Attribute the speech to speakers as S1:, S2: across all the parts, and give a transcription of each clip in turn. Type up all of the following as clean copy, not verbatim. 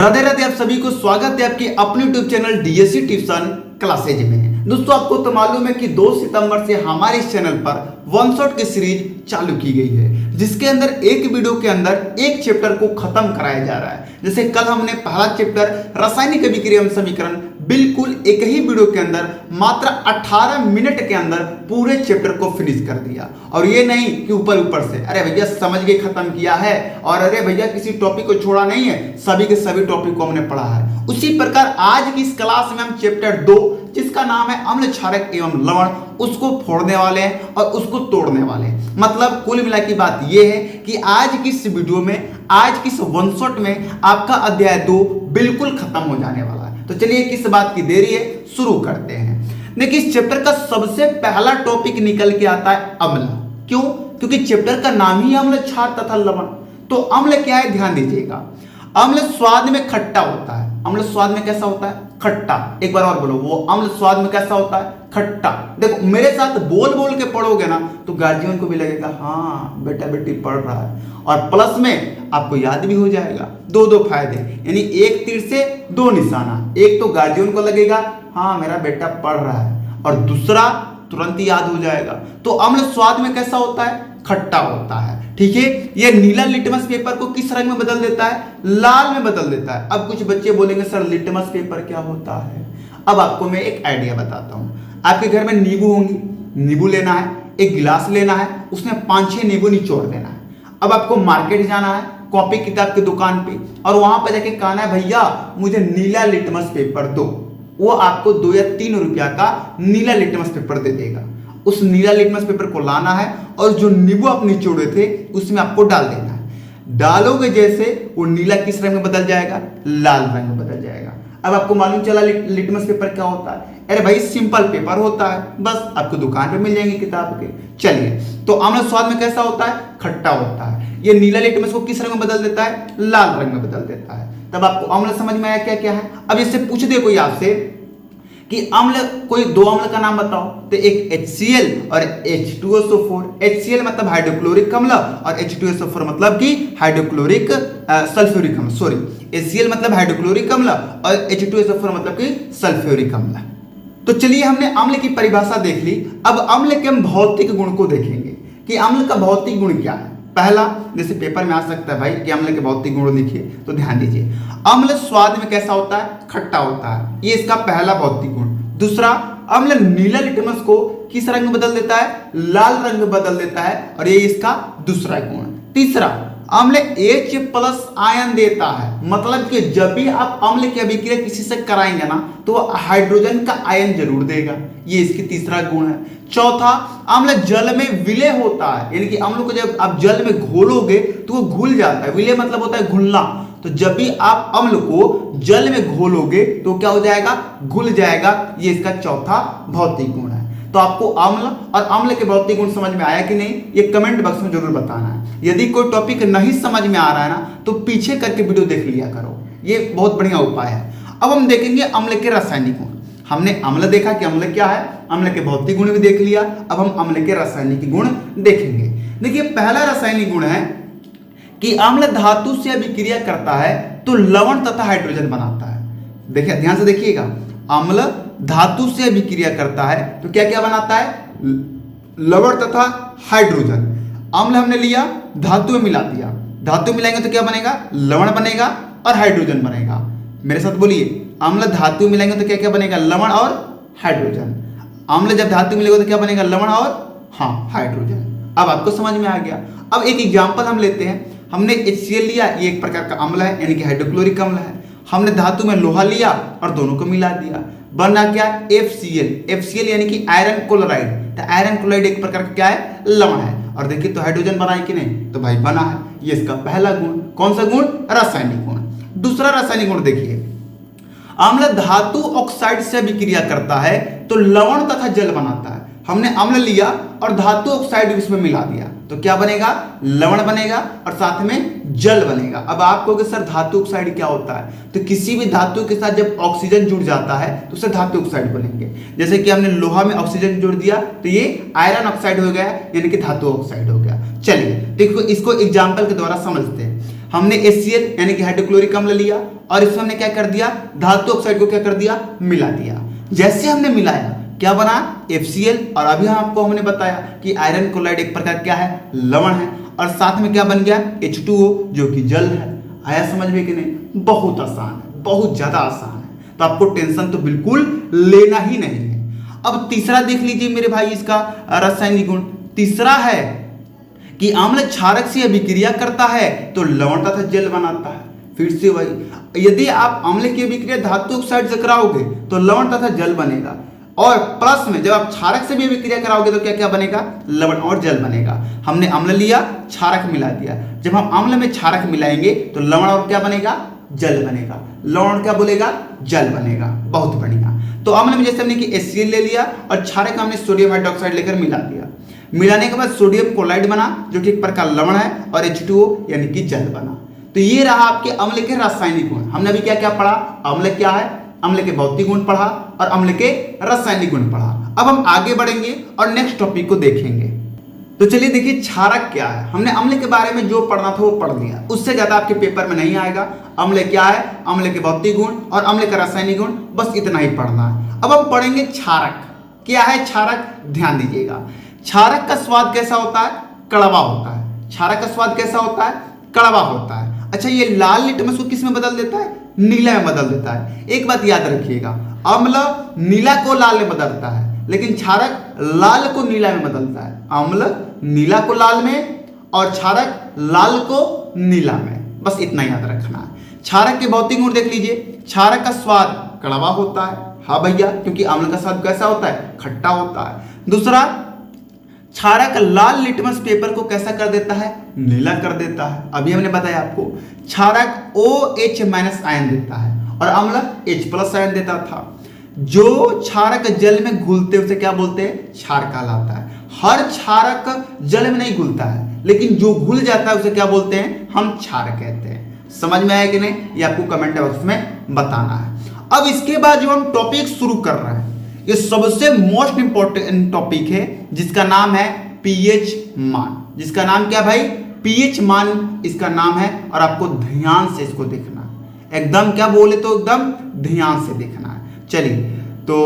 S1: राधे राधे, आप सभी को स्वागत है आपके अपने YouTube channel DSC tuition classes में। दोस्तों, आपको तो मालूम है कि 2 सितंबर से हमारे इस चैनल पर वन शॉट की सीरीज चालू की गई है, जिसके अंदर एक वीडियो के अंदर एक चैप्टर को खत्म कराया जा रहा है। जैसे कल हमने पहला चैप्टर रासायनिक अभिक्रिया एवं समीकरण बिल्कुल एक ही वीडियो के अंदर मात्र 18 मिनट के अंदर पूरे चैप्टर को फिनिश कर दिया। और ये नहीं कि ऊपर ऊपर से अरे भैया समझ के खत्म किया है और अरे भैया किसी टॉपिक को छोड़ा नहीं है, सभी के सभी टॉपिक को हमने पढ़ा है। उसी प्रकार आज की इस क्लास में हम चैप्टर 2 जिसका नाम है अम्ल क्षारक एवं लवण, उसको फोड़ने वाले हैं और उसको तोड़ने वाले हैं। मतलब कुल मिला की बात यह है कि आज की इस वीडियो में, आज की इस वन शॉट में आपका अध्याय 2 बिल्कुल खत्म हो जाने वाला है। तो चलिए किस बात की देरी है, शुरू करते हैं। देखिए, इस चैप्टर का सबसे पहला टॉपिक निकल के आता है अम्ल। क्यों? क्योंकि चैप्टर का नाम ही अम्ल क्षार तथा लवण। तो अम्ल क्या है, ध्यान दीजिएगा। अम्ल स्वाद में खट्टा होता है। अम्ल स्वाद में कैसा होता है? खट्टा। एक बार और बोलो, वो अम्ल स्वाद में कैसा होता है? खट्टा। देखो, मेरे साथ बोल बोल के पढ़ोगे ना तो गार्जियन को भी लगेगा हाँ बेटा बेटी पढ़ रहा है, और प्लस में आपको याद भी हो जाएगा। दो फायदे, यानी एक तीर से 2 निशाना। एक तो गार्जियन को लगेगा हाँ मेरा बेटा पढ़ रहा है, और दूसरा तुरंत याद हो जाएगा। तो अम्ल स्वाद में कैसा होता है? खट्टा होता है। ठीक है, ये नीला लिटमस पेपर को किस रंग में बदल देता है? लाल में बदल देता है। अब कुछ बच्चे बोलेंगे सर लिटमस पेपर क्या होता है? अब आपको मैं एक आइडिया बताता हूं। आपके घर में नींबू होंगी, नींबू लेना है, एक गिलास लेना है, उसमें 5-6 नींबू निचोड़ देना है। अब आपको मार्केट जाना है, कॉपी किताब की दुकान पे, और वहां पर जाके कहना है भैया मुझे नीला लिटमस पेपर दो। वो आपको 2 या 3 रुपया का नीला लिटमस पेपर दे देगा। उस नीला लिटमस पेपर को लाना है और जो नींबू आप निचोड़े थे उसमें आपको डाल देना है। डालोगे जैसे वो नीला किस रंग में बदल जाएगा? लाल रंग में बदल जाएगा। अब आपको मालूम चला लिटमस पेपर क्या होता है? अरे भाई सिंपल पेपर होता है, बस आपको दुकान पे मिल जाएंगे किताब के। चलिए, तो अम्ल स्वाद में कैसा होता है? खट्टा होता है। ये नीला लिटमस को किस रंग में बदल देता है? लाल रंग में बदल देता है। तब आपको अम्ल समझ में आया क्या क्या है? अब इससे पूछ दे कोई आपसे कि अम्ल, कोई 2 अम्ल का नाम बताओ, तो एक HCl और H2SO4। HCl मतलब हाइड्रोक्लोरिक अम्ल और H2SO4 मतलब कि हाइड्रोक्लोरिक सल्फ्यूरिक अम्ल। सॉरी, HCl मतलब हाइड्रोक्लोरिक अम्ल और H2SO4 मतलब कि सल्फ्यूरिक अम्ल। तो चलिए, हमने अम्ल की परिभाषा देख ली। अब अम्ल के हम भौतिक गुण को देखेंगे कि अम्ल का भौतिक गुण क्या है। पहला, जैसे पेपर में आ सकता है भाई कि अम्ल के भौतिक गुण लिखिए, तो ध्यान दीजिए। अम्ल स्वाद में कैसा होता है? खट्टा होता है। ये इसका पहला भौतिक गुण। दूसरा, अम्ल नीला लिटमस को किस रंग में बदल देता है? लाल रंग में बदल देता है, और ये इसका दूसरा गुण। तीसरा, अम्ल H+ आयन देता है। मतलब कि जब भी आप अम्ल की अभिक्रिया किसी से कराएंगे ना तो हाइड्रोजन का आयन जरूर देगा। ये इसकी तीसरा गुण है। चौथा, अम्ल जल में विलय होता है, यानी कि अम्ल को जब आप जल में घोलोगे तो वो घुल जाता है। विलय मतलब होता है घुलना। तो जब भी आप अम्ल को जल में घोलोगे तो क्या हो जाएगा? घुल जाएगा। ये इसका चौथा भौतिक गुण है। तो आपको अम्ल और अम्ल के भौतिक गुण समझ में आया कि नहीं, ये कमेंट बॉक्स में जरूर बताना है। यदि कोई टॉपिक नहीं समझ में आ रहा है ना तो पीछे करके वीडियो देख लिया करो, ये बहुत बढ़िया उपाय है। अब हम देखेंगे अम्ल के रासायनिक गुण। हमने अम्ल देखा कि अम्ल क्या है, अम्ल के भौतिक गुण भी देख लिया। अब हम अम्ल के रासायनिक गुण देखेंगे। देखिए, पहला रासायनिक गुण है कि अम्ल धातु से अभिक्रिया करता है तो लवण तथा हाइड्रोजन बनाता है। देखिए, ध्यान से देखिएगा, अम्ल धातु से अभिक्रिया करता है तो क्या क्या बनाता है? लवण तथा हाइड्रोजन। अम्ल हमने लिया, धातु में मिला दिया। धातु मिलाएंगे तो क्या बनेगा? लवण बनेगा और हाइड्रोजन बनेगा। मेरे साथ बोलिए, अम्ल धातु मिलाएंगे तो क्या क्या बनेगा? लवण और हाइड्रोजन। अम्ल जब धातु मिलेगा तो क्या बनेगा? लवण और हाइड्रोजन। अब आपको समझ में आ गया। अब एक एग्जाम्पल हम लेते हैं। हमने HCl लिया, ये एक प्रकार का अम्ल है, यानी कि हाइड्रोक्लोरिक अम्ल है। हमने धातु में लोहा लिया और दोनों को मिला दिया, बना क्या? FCl। FCl यानी कि आयरन क्लोराइड। तो आयरन क्लोराइड एक प्रकार का क्या है? लवण है। और देखिए तो हाइड्रोजन बना है कि नहीं? तो भाई बना है। ये इसका पहला गुण। कौन सा गुण? रासायनिक गुण। दूसरा रासायनिक गुण देखिए, अम्ल धातु ऑक्साइड से अभिक्रिया करता है तो लवण तथा जल बनाता है। हमने अम्ल लिया और धातु ऑक्साइड इसमें मिला दिया तो क्या बनेगा? लवण बनेगा और साथ में जल बनेगा। अब आप कहोगे सर धातु ऑक्साइड क्या होता है? तो किसी भी धातु के साथ जब ऑक्सीजन जुड़ जाता है तो उसे धातु ऑक्साइड बनेंगे। जैसे कि हमने लोहा में ऑक्सीजन जोड़ दिया तो ये आयरन ऑक्साइड हो गया, यानी कि धातु ऑक्साइड हो गया। चलिए देखो, इसको एग्जाम्पल के द्वारा समझते हैं। हमने HCl यानी कि हाइड्रोक्लोरिक अम्ल लिया और इसमें हमने क्या कर दिया, धातु ऑक्साइड को क्या कर दिया, मिला दिया। जैसे हमने मिलाया क्या बना, FCl। और अभी हमने बताया कि आयरन क्लोराइड एक प्रकार क्या है, लवण है, और साथ में क्या बन गया, H2O जो कि जल है। आया समझ में कि नहीं? बहुत आसान है, बहुत ज्यादा आसान है, तो आपको टेंशन तो बिल्कुल लेना ही नहीं है। अब तीसरा देख लीजिए मेरे भाई, इसका रासायनिक गुण तीसरा है कि अम्ल क्षारक से अभिक्रिया करता है तो लवण तथा जल बनाता है। फिर से वही, यदि आप अम्ल की अभिक्रिया धातु ऑक्साइड से कराओगे तो लवण तथा जल बनेगा, और प्लस में जब आप क्षारक से भी अभिक्रिया कराओगे तो क्या क्या बनेगा, लवण और जल बनेगा। हमने अम्ल लिया, क्षारक मिला दिया, जब हम अम्ल में क्षारक मिलाएंगे तो लवण और क्या बनेगा, जल बनेगा। लवण क्या बोलेगा, जल बनेगा। बहुत बढ़िया। तो अम्ल में जैसे हमने कि HCl ले लिया और क्षारक हमने सोडियम हाइड्रोक्साइड लेकर मिला दिया। मिलाने के बाद सोडियम क्लोराइड बना जो कि एक प्रकार लवण है, और H2O यानी कि जल बना। तो ये रहा आपके अम्ल के रासायनिक गुण। हमने अभी क्या क्या पढ़ा, अम्ल क्या है, अम्ल के भौतिक गुण पढ़ा और अम्ल के रासायनिक गुण पढ़ा। अब हम आगे बढ़ेंगे और नेक्स्ट टॉपिक को देखेंगे। तो चलिए देखिए क्षारक क्या है। हमने अम्ल के बारे में जो पढ़ना था वो पढ़ लिया, उससे ज्यादा आपके पेपर में नहीं आएगा। अम्ल क्या है, अम्ल के भौतिक गुण और अम्ल का रासायनिक गुण, बस इतना ही पढ़ना है। अब हम पढ़ेंगे क्षारक क्या है। क्षारक ध्यान दीजिएगा, क्षारक का स्वाद कैसा होता है, कड़वा होता है। क्षारक का स्वाद कैसा होता है, कड़वा होता है। अच्छा, ये लाल लिटमस को किस में बदल देता है, नीला में बदल देता है। एक बात याद रखिएगा, अम्ल नीला को लाल में बदलता है, लेकिन क्षारक लाल को नीला में बदलता है। अम्ल नीला को लाल में और क्षारक लाल को नीला में, बस इतना याद रखना है। क्षारक के भौतिक गुण देख लीजिए। क्षारक का स्वाद कड़वा होता है, हाँ भैया, क्योंकि अम्ल का स्वाद कैसा होता है, खट्टा होता है। दूसरा, क्षारक लाल लिटमस पेपर को कैसा कर देता है, नीला कर देता है। अभी हमने बताया आपको, क्षारक OH- आयन देता है और अम्ल H+ आयन देता था। जो क्षारक जल में घुलते उसे क्या बोलते हैं, क्षार कहलाता है। हर क्षारक जल में नहीं घुलता है, लेकिन जो घुल जाता है उसे क्या बोलते हैं, हम क्षार कहते हैं। समझ में आया कि नहीं, ये आपको कमेंट बॉक्स में बताना है। अब इसके बाद जो हम टॉपिक शुरू कर रहे हैं, ये सबसे मोस्ट इंपॉर्टेंट टॉपिक है, जिसका नाम है pH मान। जिसका नाम क्या भाई, pH मान इसका नाम है, और आपको ध्यान से इसको देखना है, एकदम क्या बोले तो एकदम ध्यान से देखना है। चलिए, तो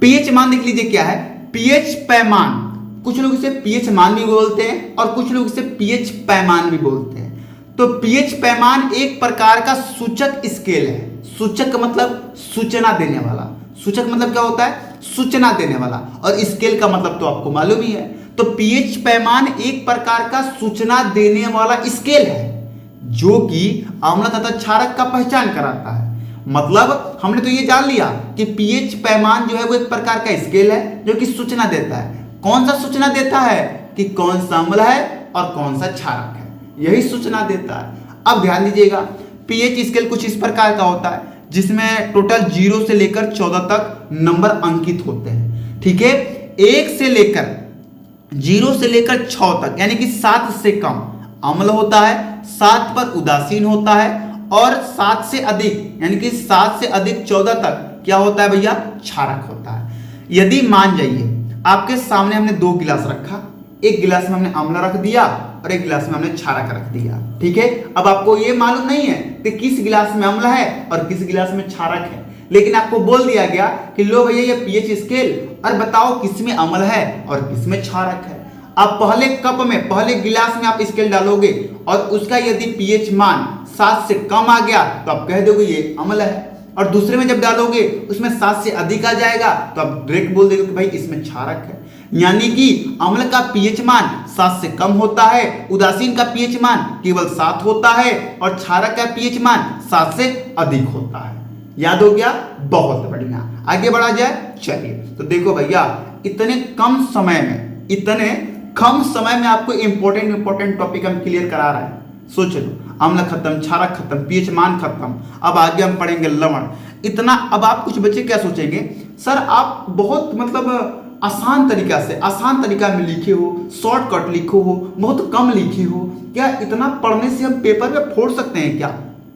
S1: pH मान देख लीजिए क्या है। pH पैमान, कुछ लोग इसे pH मान भी बोलते हैं और कुछ लोग इसे pH पैमान भी बोलते हैं। तो pH पैमान एक प्रकार का सूचक स्केल है। सूचक मतलब सूचना देने वाला। सूचक मतलब क्या होता है, सूचना देने वाला, और स्केल का मतलब तो आपको मालूम ही है। तो pH पैमान एक प्रकार का सूचना देने वाला स्केल है, जो कि अम्ल तथा क्षारक का पहचान कराता है। मतलब हमने तो ये जान लिया कि pH पैमान जो है वो एक प्रकार का स्केल है जो कि सूचना देता है। कौन सा सूचना देता है, कि कौन सा अम्ल है और कौन सा क्षारक है, यही सूचना देता है। अब ध्यान दीजिएगा, pH स्केल कुछ इस प्रकार का होता है, जिसमें टोटल 0 से लेकर 14 तक नंबर अंकित होते हैं। ठीक है, 1 से लेकर 0 से लेकर 6 तक, यानी कि 7 से कम अम्ल होता है, 7 पर उदासीन होता है, और 7 से अधिक यानी कि 7 से अधिक 14 तक क्या होता है भैया, क्षारक होता है। यदि मान जाइए आपके सामने हमने 2 गिलास रखा, एक गिलास में हमने अम्ल रख दिया और एक गिलास में हमने क्षारक रख दिया। ठीक है, अब आपको ये मालूम नहीं है कि किस गिलास में अम्ल है और किस गिलास में क्षारक है, लेकिन आपको बोल दिया गया कि लो भैया ये pH स्केल, और बताओ किस में अम्ल है और किस में क्षारक है। आप पहले कप में, पहले गिलास में आप स्केल डालोगे और उसका यदि pH मान 7 से कम आ गया तो आप कह दोगे ये अम्ल है, और दूसरे में जब डालोगे उसमें 7 से अधिक आ जाएगा तो आप डायरेक्ट बोल देंगे कि भाई इसमें क्षारक है। यानी कि अम्ल का pH मान 7 से कम होता है, उदासीन का pH मान केवल 7 होता है, और क्षारक का pH मान 7 से अधिक होता है। याद हो गया, बहुत बढ़िया। आगे बढ़ा जाए, चलिए। तो देखो भैया, इतने कम समय में आपको इंपॉर्टेंट टॉपिक हम क्लियर करा रहे हैं। सोच लो, अम्ल खत्म, क्षारक खत्म, pH मान खत्म, अब आगे हम पढ़ेंगे लवण। इतना, अब आप कुछ बच्चे क्या सोचेंगे, सर आप बहुत मतलब आसान तरीका में लिखे हो, शॉर्टकट लिखो हो, बहुत कम लिखे हो, क्या इतना पढ़ने से हम पेपर में फोड़ सकते हैं क्या?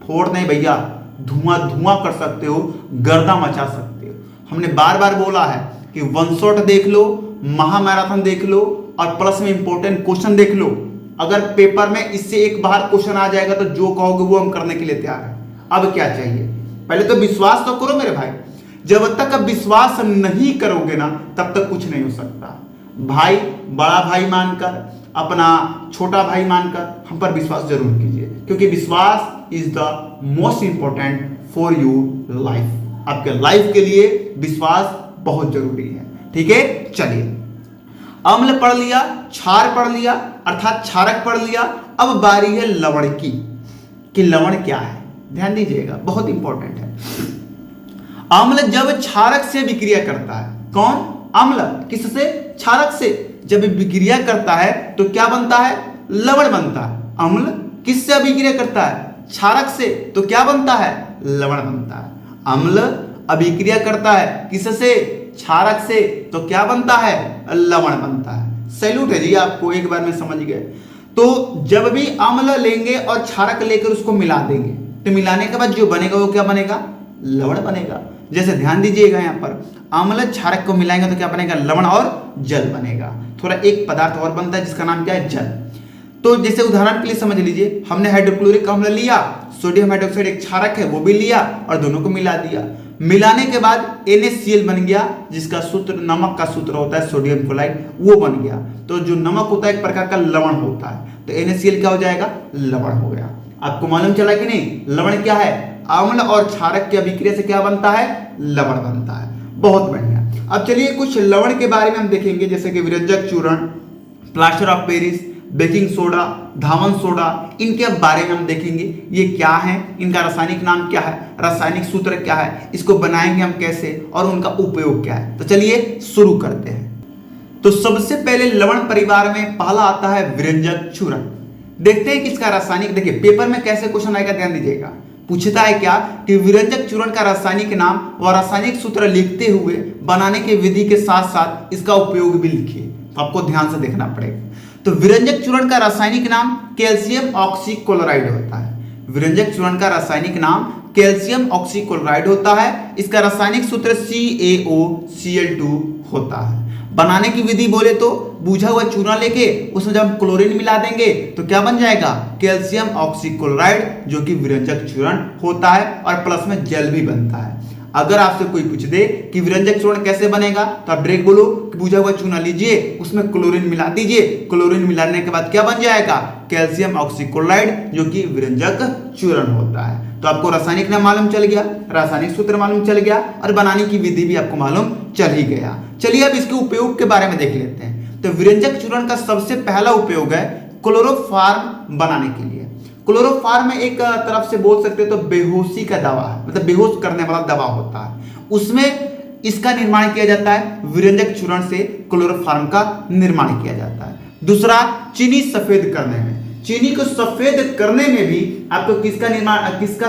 S1: फोड़ नहीं भैया, धुआं कर सकते हो, गर्दा मचा सकते हो। हमने बार बार बोला है कि वन शॉट देख लो, महामैराथन देख लो, और प्लस में इंपॉर्टेंट क्वेश्चन देख लो, अगर पेपर में इससे एक बाहर क्वेश्चन आ जाएगा तो जो कहोगे वो हम करने के लिए तैयार हैं। अब क्या चाहिए, पहले तो विश्वास तो करो मेरे भाई। जब तक अब विश्वास नहीं करोगे ना तब तक कुछ नहीं हो सकता। भाई बड़ा भाई मानकर, अपना छोटा भाई मानकर हम पर विश्वास जरूर कीजिए, क्योंकि विश्वास is the most important for you life. आपके लाइफ के लिए विश्वास बहुत जरूरी है। ठीक है, चलिए अम्ल पढ़ लिया, क्षार पढ़ लिया अर्थात क्षारक पढ़ लिया। अब बारी है लवण की, कि लवण क्या है। ध्यान दीजिएगा, बहुत इंपॉर्टेंट है। अम्ल जब क्षारक से विक्रिया करता है, कौन? अम्ल किससे? क्षारक से। जब विक्रिया करता है तो क्या बनता है? लवण बनता है। अम्ल किससे अभिक्रिया करता है? क्षारक से, तो क्या बनता है? लवण बनता है। अम्ल अभिक्रिया करता है किससे? क्षारक से, तो क्या बनता है? लवण बनता है। सैल्यूट है जी आपको, एक बार में समझ गए। तो जब भी अम्ल लेंगे और क्षारक लेकर उसको मिला देंगे तो मिलाने के बाद जो बनेगा वो क्या बनेगा? लवण बनेगा। जैसे ध्यान दीजिएगा, यहाँ पर अम्ल क्षारक को मिलाएंगे तो क्या बनेगा? लवण और जल बनेगा। थोड़ा एक पदार्थ और बनता है जिसका नाम क्या है? जल। तो जैसे उदाहरण के लिए समझ लीजिए, हमने हाइड्रोक्लोरिक अम्ल लिया, सोडियम हाइड्रोक्साइड एक क्षारक है वो भी लिया और दोनों को मिला दिया। मिलाने के बाद NaCl बन गया, जिसका सूत्र नमक का सूत्र होता है सोडियम क्लोराइड, वो बन गया। तो जो नमक होता है एक प्रकार का लवण होता है, तो NaCl क्या हो जाएगा? लवण हो गया। आपको मालूम चला कि नहीं? लवण क्या है? अम्ल और क्षारक की अभिक्रिया से क्या बनता है? लवण बनता है। बहुत बढ़िया। अब चलिए कुछ लवण के बारे में हम देखेंगे, जैसे कि विरंजक चूर्ण, plaster of Paris, baking soda, Dhawan soda, इनके बारे में हम देखेंगे। ये क्या है, इनका रासायनिक नाम क्या है, रासायनिक सूत्र क्या है, इसको बनाएंगे हम कैसे और उनका उपयोग क्या है। तो चलिए शुरू करते हैं। तो सबसे पहले लवण परिवार में पहला आता है विरंजक चूर्ण। देखते हैं कि इसका रासायनिक, देखिए पेपर में कैसे क्वेश्चन आएगा, ध्यान दीजिएगा। पूछता है क्या कि विरंजक चूर्ण का रासायनिक नाम व रासायनिक सूत्र लिखते हुए बनाने की विधि के साथ साथ इसका उपयोग भी लिखिए। तो आपको ध्यान से देखना पड़ेगा। तो विरंजक चूर्ण का रासायनिक नाम कैल्शियम ऑक्सीक्लोराइड होता है। विरंजक चूर्ण का रासायनिक नाम कैल्शियम ऑक्सीक्लोराइड होता है। इसका रासायनिक सूत्र CaOCl2 होता है। बनाने की विधि बोले तो बूझा हुआ चूना लेके उसमें जब हम क्लोरीन मिला देंगे तो क्या बन जाएगा? कैल्शियम ऑक्सीक्लोराइड, जो कि विरंजक चूर्ण होता है और प्लस में जल भी बनता है। अगर आपसे कोई पूछ दे कि विरंजक चूर्ण कैसे बनेगा तो आप डायरेक्ट बोलो कि बूझा हुआ चूना लीजिए, उसमें क्लोरीन मिला दीजिए, क्लोरीन मिलाने के बाद क्या बन जाएगा? कैल्शियम ऑक्सीक्लोराइड, जो कि विरंजक चूर्ण होता है। तो आपको रासायनिक नाम मालूम चल गया, रासायनिक सूत्र मालूम चल गया और बनाने की विधि भी आपको मालूम चल ही गया। चलिए अब इसके उपयोग के बारे में देख लेते हैं। तो विरंजक चूर्ण का सबसे पहला उपयोग है क्लोरोफॉर्म बनाने के लिए। क्लोरोफॉर्म में एक तरफ से बोल सकते तो बेहोशी का दवा है, मतलब बेहोश करने वाला दवा होता है, उसमें इसका निर्माण किया जाता है। विरंजक चूर्ण से क्लोरोफॉर्म का निर्माण किया जाता है। दूसरा, चीनी सफेद करने में, चीनी को सफेद करने में भी आपको किसका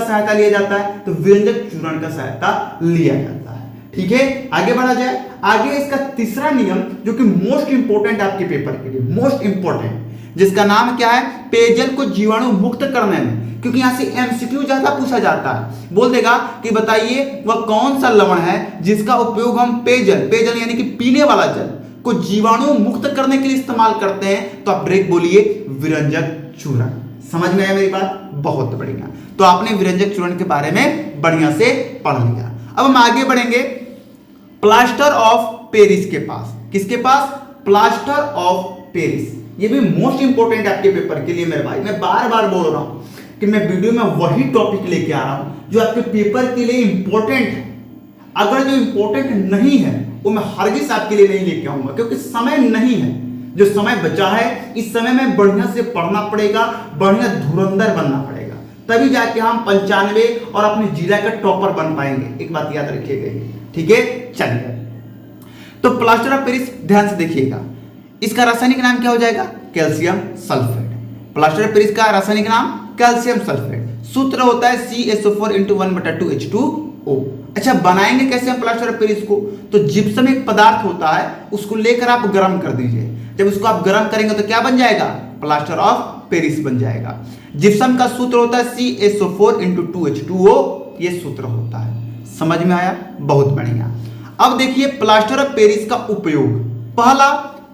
S1: सहायता लिया जाता है? तो विरंजक चूर्ण का सहायता लिया जाता है। ठीक है, आगे बढ़ा जाए। आगे इसका तीसरा नियम, जो कि मोस्ट इंपोर्टेंट आपके पेपर के लिए, मोस्ट इंपोर्टेंट, जिसका नाम क्या है? पेयजल को जीवाणु मुक्त करने में, क्योंकि यहां से MCQ ज्यादा पूछा जाता है। बोल देगा कि बताइए वह कौन सा लवण है जिसका उपयोग हम पेयजल यानी कि पीने वाला जल को जीवाणु मुक्त करने के लिए इस्तेमाल करते हैं। तो आप डायरेक्ट बोलिए विरंजक चूर्ण। समझ में आया मेरी बात? बहुत बढ़िया। तो आपने विरंजक चूर्ण के बारे में बढ़िया से पढ़ लिया। अब हम आगे बढ़ेंगे प्लास्टर ऑफ पेरिस के पास। किसके पास? Plaster of Paris. ये भी मोस्ट इंपोर्टेंट आपके पेपर के लिए मेरे भाई। मैं बार बार बोल रहा हूं कि मैं वीडियो में वही टॉपिक लेके आ रहा हूं जो आपके पेपर के लिए इंपॉर्टेंट है। अगर जो इंपॉर्टेंट नहीं है वो मैं हरगिज आपके लिए नहीं लेके आऊंगा, क्योंकि समय नहीं है। जो समय बचा है इस समय में बढ़िया से पढ़ना पड़ेगा, बढ़िया धुरंधर बनना पड़ेगा, तभी जाके हम 95 और अपने जिला का टॉपर बन पाएंगे। एक बात याद रखिएगा, ठीक है? चलिए, तो प्लास्टर ऑफ पेरिस ध्यान से देखिएगा। इसका रासायनिक नाम क्या हो जाएगा? Calcium sulphate. Plaster of Paris का रासायनिक नाम कैल्शियम सल्फेट। सूत्र होता है CaSO4 1/2H2O। अच्छा, बनाएंगे कैसे हम प्लास्टर ऑफ पेरिस को? तो जिप्सम एक पदार्थ होता है, उसको लेकर आप गर्म कर दीजिए। जब उसको आप गर्म करेंगे तो क्या बन जाएगा? प्लास्टर ऑफ पेरिस बन जाएगा। जिप्सम का सूत्र होता है CaSO4 2H2O, ये सूत्र होता है। समझ में आया? बहुत बढ़िया। अब देखिए प्लास्टर ऑफ पेरिस का उपयोग। पहला,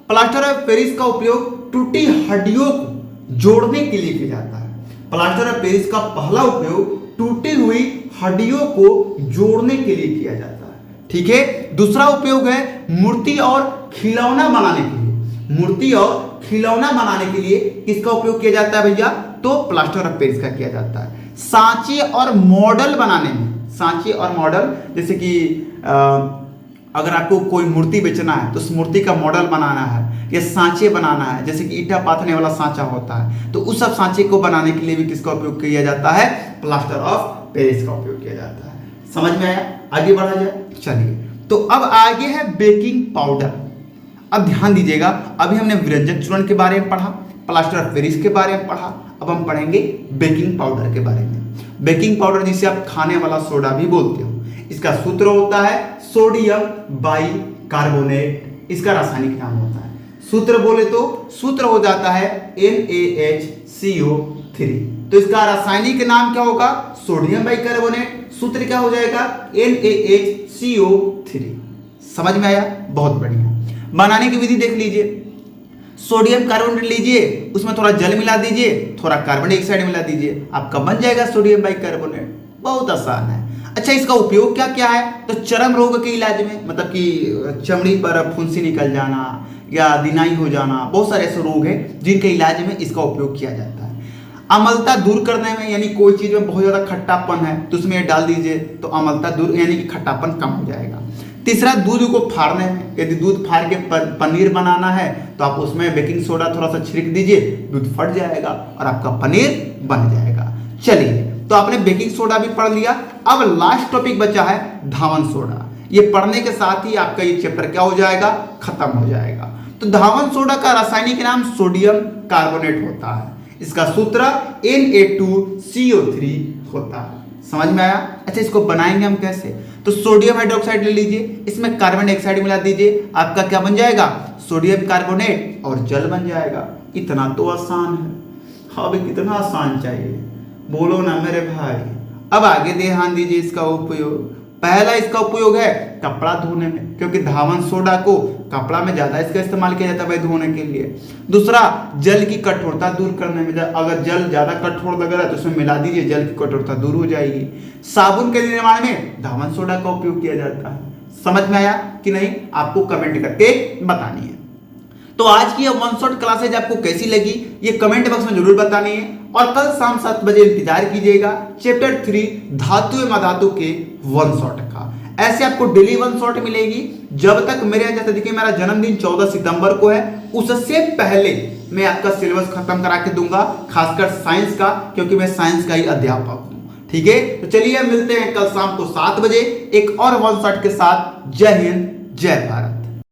S1: प्लास्टर ऑफ पेरिस का उपयोग टूटी हड्डियों को जोड़ने के लिए किया जाता है। प्लास्टर ऑफ पेरिस का पहला उपयोग टूटी हुई हड्डियों को जोड़ने के लिए किया जाता है। ठीक है, दूसरा उपयोग है मूर्ति और खिलौना बनाने के लिए। मूर्ति और खिलौना बनाने के लिए किसका उपयोग किया जाता है भैया? तो प्लास्टर ऑफ पेरिस का किया जाता है। सांचे और मॉडल बनाने में, सांचे और मॉडल, जैसे कि अगर आपको कोई मूर्ति बेचना है तो उस मूर्ति का मॉडल बनाना है या सांचे बनाना है, जैसे कि ईंटा पाथने वाला सांचा होता है, तो उस सब सांचे को बनाने के लिए भी किसका उपयोग किया जाता है? प्लास्टर ऑफ पेरिस का उपयोग किया जाता है। समझ में आया? आगे बढ़ा जाए, चलिए। तो अब आगे है बेकिंग पाउडर। अब ध्यान दीजिएगा, अभी हमने व्यंजन चूर्ण के बारे में पढ़ा, प्लास्टर ऑफ पेरिस के बारे में पढ़ा, अब हम पढ़ेंगे बेकिंग पाउडर के बारे में। बेकिंग पाउडर जिसे आप खाने वाला सोडा भी बोलते हो, इसका सूत्र होता है सोडियम बाइकार्बोनेट, इसका रासायनिक नाम होता है। सूत्र बोले तो सूत्र हो जाता है NaHCO3, तो इसका रासायनिक नाम क्या होगा? Sodium bicarbonate. सूत्र क्या हो जाएगा? NaHCO3। समझ में आया? बहुत बढ़िया। बनाने की विधि देख लीजिए। सोडियम कार्बोनेट लीजिए, उसमें थोड़ा जल मिला दीजिए, थोड़ा कार्बन डाइऑक्साइड मिला दीजिए, आपका बन जाएगा सोडियम बाइकार्बोनेट। बहुत आसान है। अच्छा, इसका उपयोग क्या क्या है? तो चर्म रोग के इलाज में, मतलब कि चमड़ी पर फुंसी निकल जाना या दिनाई हो जाना, बहुत सारे ऐसे रोग हैं जिनके इलाज में इसका उपयोग किया जाता है। अम्लता दूर करने में, यानी कोई चीज में बहुत ज्यादा खट्टापन है तो उसमें डाल दीजिए तो अम्लता दूर, यानी कि खट्टापन कम हो जाएगा। तीसरा, दूध को फाड़ने में, यदि दूध फाड़ के पनीर बनाना है तो आप उसमें बेकिंग सोडा थोड़ा सा छिड़क दीजिए, दूध फट जाएगा और आपका पनीर बन जाएगा। चलिए, तो आपने बेकिंग सोडा भी पढ़ लिया। अब लास्ट टॉपिक बचा है धावन सोडा। ये पढ़ने के साथ ही आपका ये चैप्टर क्या हो जाएगा? खत्म हो जाएगा। तो धावन सोडा का रासायनिक नाम सोडियम कार्बोनेट होता है, इसका सूत्र Na2CO3 होता है। समझ में आया? अच्छा, इसको बनाएंगे हम कैसे? तो सोडियम हाइड्रोक्साइड ले लीजिए, इसमें कार्बन डाइऑक्साइड मिला दीजिए, आपका क्या बन जाएगा? सोडियम कार्बोनेट और जल बन जाएगा। इतना तो आसान है। हाँ भाई, कितना आसान चाहिए, बोलो ना मेरे भाई। अब आगे ध्यान दीजिए इसका उपयोग। पहला इसका उपयोग है कपड़ा धोने में, क्योंकि धावन सोडा को कपड़ा में ज्यादा इसका इस्तेमाल किया जाता है धोने के लिए। दूसरा, जल की कठोरता दूर करने में, अगर जल ज्यादा कठोर लग रहा है तो उसमें मिला दीजिए, जल की कठोरता दूर हो जाएगी। साबुन के निर्माण में धावन सोडा का उपयोग किया जाता है। समझ में आया कि नहीं? आपको कमेंट करके बतानी है। तो आज की वन शॉट क्लासेज आपको कैसी लगी ये कमेंट बॉक्स में जरूर बतानी है, और कल शाम 7 बजे इंतजार कीजिएगा चैप्टर 3 धातु एवं अधातु के वन शॉट का। ऐसे आपको डेली वन शॉट मिलेगी जब तक मेरे यहाँ, जैसे देखिए मेरा जन्मदिन 14 सितंबर को है, उससे पहले मैं आपका सिलेबस खत्म करा के दूंगा, खासकर साइंस का, क्योंकि मैं साइंस का ही अध्यापक हूँ। ठीक है, तो चलिए मिलते हैं कल शाम को 7 बजे एक और वन शॉट के साथ। जय हिंद, जय भारत।